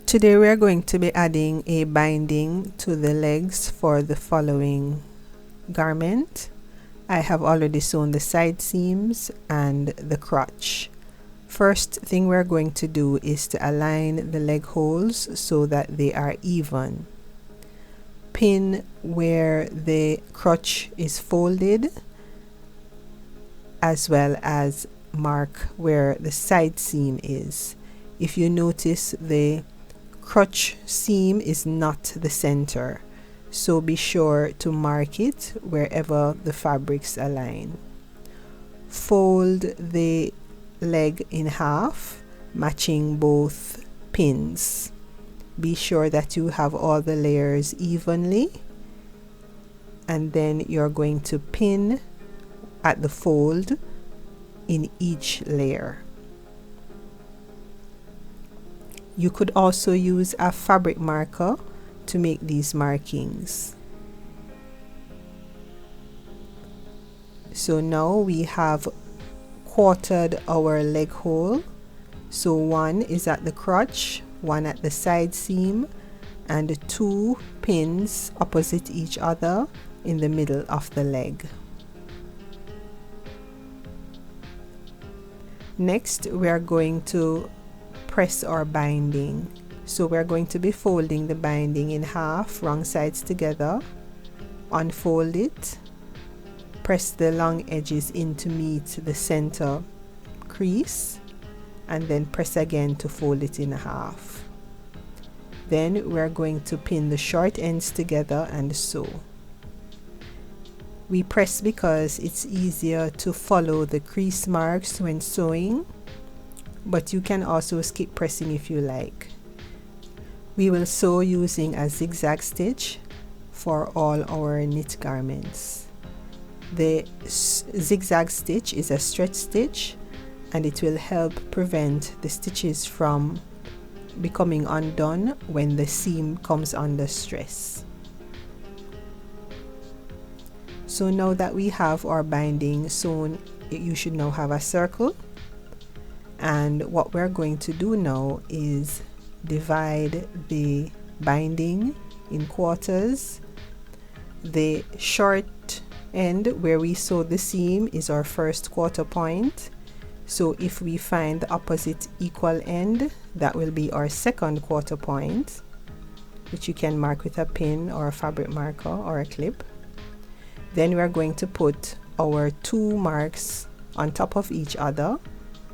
Today we are going to be adding a binding to the legs for the following garment. I have already sewn the side seams and the crotch. First thing we're going to do is to align the leg holes so that they are even. Pin where the crotch is folded, as well as mark where the side seam is. If you notice, the crotch seam is not the center, so be sure to mark it wherever the fabrics align. Fold the leg in half, matching both pins. Be sure that you have all the layers evenly, and then you're going to pin at the fold in each layer. You could also use a fabric marker to make these markings. So now we have quartered our leg hole. So one is at the crotch, one at the side seam, and two pins opposite each other in the middle of the leg. Next, we are going to press our binding. So we're going to be folding the binding in half, wrong sides together, unfold it, press the long edges in to meet the center crease, and then press again to fold it in half. Then we're going to pin the short ends together and sew. We press because it's easier to follow the crease marks when sewing, but you can also skip pressing if you like. We will sew using a zigzag stitch for all our knit garments. The zigzag stitch is a stretch stitch, and it will help prevent the stitches from becoming undone when the seam comes under stress. So now that we have our binding sewn, you should now have a circle. And what we're going to do now is divide the binding in quarters. The short end where we sewed the seam is our first quarter point. So if we find the opposite equal end, that will be our second quarter point, which you can mark with a pin or a fabric marker or a clip. Then we are going to put our two marks on top of each other.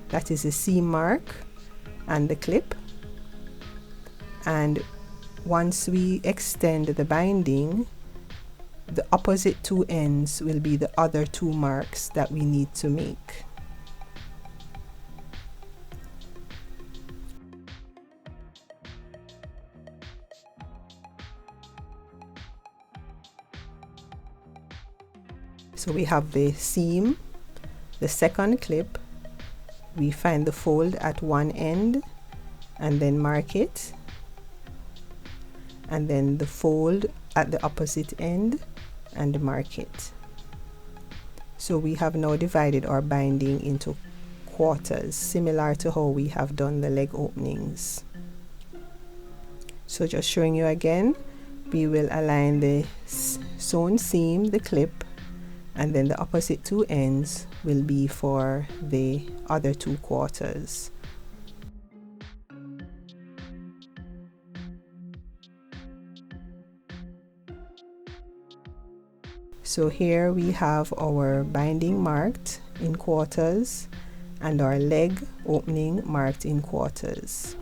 That is the seam mark and the clip. And once we extend the binding, the opposite two ends will be the other two marks that we need to make. So we have the seam, the second clip. We find the fold at one end and then mark it, and then the fold at the opposite end and mark it. So we have now divided our binding into quarters, similar to how we have done the leg openings. So just showing you again, we will align the sewn seam, the clip, and then the opposite two ends will be for the other two quarters. So here we have our binding marked in quarters and our leg opening marked in quarters.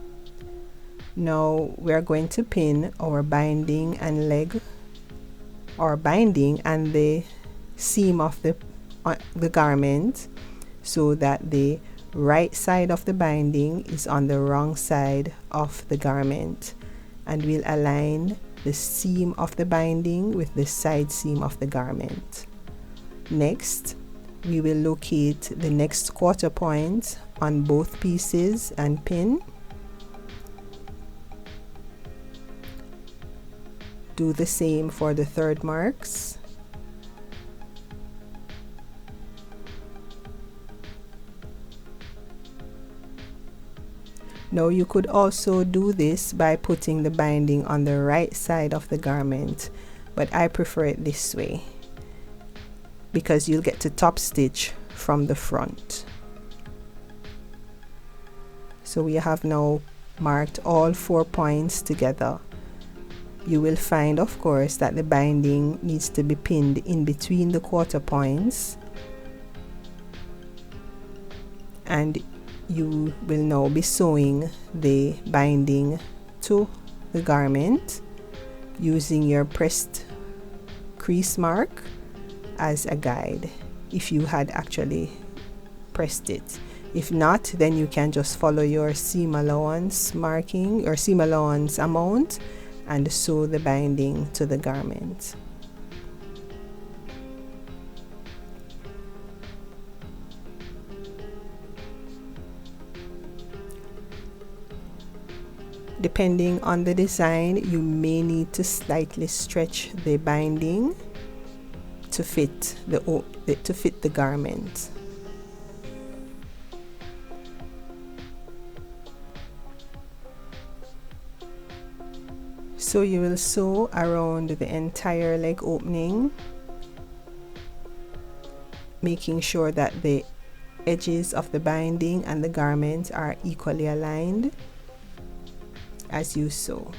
Now we are going to pin our binding and leg, or binding and the seam of the garment, so that the right side of the binding is on the wrong side of the garment, and we'll align the seam of the binding with the side seam of the garment. Next, we will locate the next quarter point on both pieces and pin. Do the same for the third marks. Now you could also do this by putting the binding on the right side of the garment, but I prefer it this way because you'll get to top stitch from the front. So we have now marked all 4 points together. You will find, of course, that the binding needs to be pinned in between the quarter points, and you will now be sewing the binding to the garment using your pressed crease mark as a guide if you had actually pressed it. If not, then you can just follow your seam allowance marking or seam allowance amount and sew the binding to the garment. Depending on the design, you may need to slightly stretch the binding to fit the garment. So you will sew around the entire leg opening, making sure that the edges of the binding and the garment are equally aligned as you sew.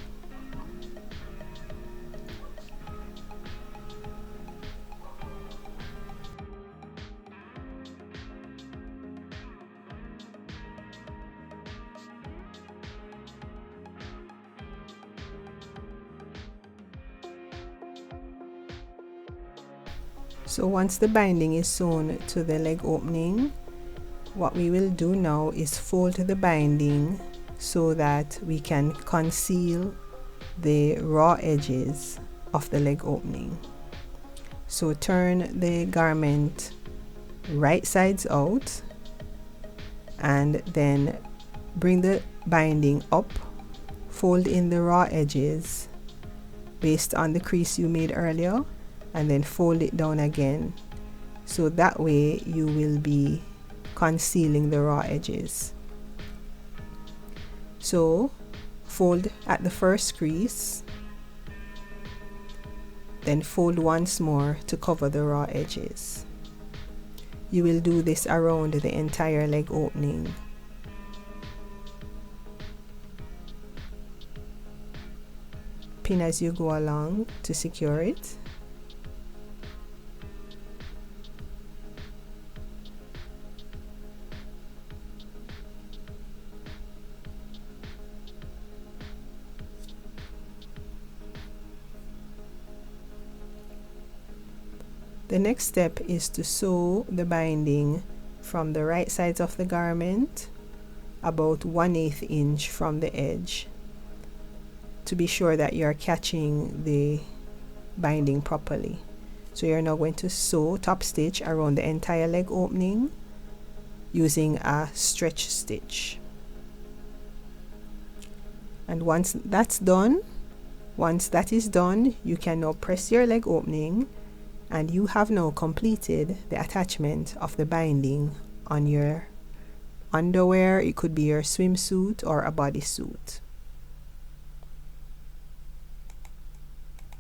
So once the binding is sewn to the leg opening, what we will do now is fold the binding so that we can conceal the raw edges of the leg opening. So turn the garment right sides out and then bring the binding up, fold in the raw edges based on the crease you made earlier, and then fold it down again, so that way you will be concealing the raw edges. So fold at the first crease, then fold once more to cover the raw edges. You will do this around the entire leg opening. Pin as you go along to secure it. The next step is to sew the binding from the right sides of the garment about 1/8 inch from the edge to be sure that you're catching the binding properly. So you're now going to sew top stitch around the entire leg opening using a stretch stitch. And once that is done, you can now press your leg opening, and you have now completed the attachment of the binding on your underwear. It could be your swimsuit or a bodysuit.